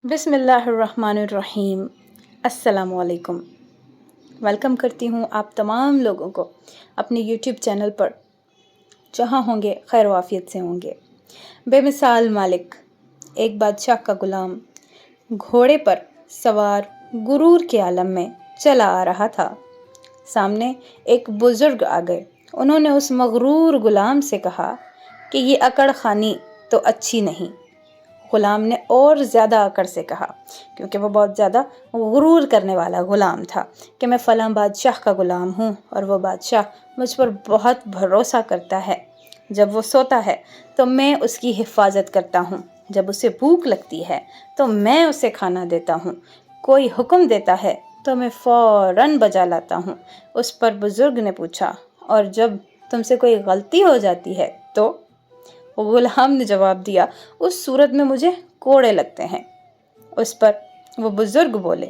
बिस्मिल्लाहिर्रहमानिर्रहीम। अस्सलाम वालेकुम। वेलकम करती हूँ आप तमाम लोगों को अपने यूट्यूब चैनल पर, जहाँ होंगे खैर वाफियत से होंगे। बेमिसाल मालिक, एक बादशाह का गुलाम घोड़े पर सवार गुरूर के आलम में चला आ रहा था। सामने एक बुजुर्ग आ गए। उन्होंने उस मगरूर गुलाम से कहा कि ये अकड़ खानी तो अच्छी नहीं। गुलाम ने और ज़्यादा अकड़ से कहा, क्योंकि वो बहुत ज़्यादा गुरूर करने वाला गुलाम था, कि मैं फ़लाँ बादशाह का गुलाम हूँ और वो बादशाह मुझ पर बहुत भरोसा करता है। जब वो सोता है तो मैं उसकी हिफाजत करता हूँ, जब उसे भूख लगती है तो मैं उसे खाना देता हूँ, कोई हुक्म देता है तो मैं फ़ौरन बजा लाता हूँ। उस पर बुज़ुर्ग ने पूछा, और जब तुमसे कोई गलती हो जाती है तो? गुलाम ने जवाब दिया, उस सूरत में मुझे कोड़े लगते हैं। उस पर वो बुजुर्ग बोले,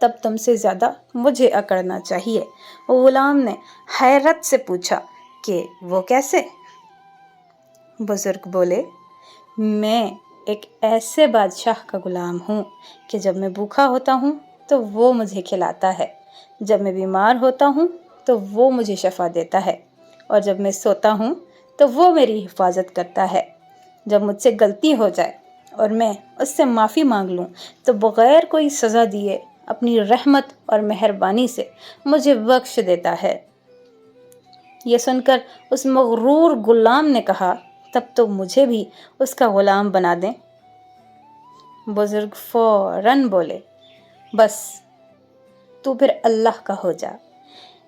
तब तुमसे ज़्यादा मुझे अकड़ना चाहिए। गुलाम ने हैरत से पूछा कि वो कैसे? बुजुर्ग बोले, मैं एक ऐसे बादशाह का गुलाम हूँ कि जब मैं भूखा होता हूँ तो वो मुझे खिलाता है, जब मैं बीमार होता हूँ तो वो मुझे शफा देता है, और जब मैं सोता हूँ तो वो मेरी हिफाजत करता है। जब मुझसे गलती हो जाए और मैं उससे माफ़ी मांग लूँ तो बग़ैर कोई सज़ा दिए अपनी रहमत और मेहरबानी से मुझे बख्श देता है। ये सुनकर उस मगरूर गुलाम ने कहा, तब तो मुझे भी उसका गुलाम बना दें। बुजुर्ग फ़ौरन बोले, बस तू फिर अल्लाह का हो जा,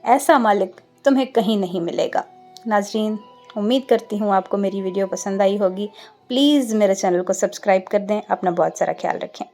ऐसा मालिक तुम्हें कहीं नहीं मिलेगा। नाज़रीन, उम्मीद करती हूँ आपको मेरी वीडियो पसंद आई होगी। प्लीज़ मेरे चैनल को सब्सक्राइब कर दें। अपना बहुत सारा ख्याल रखें।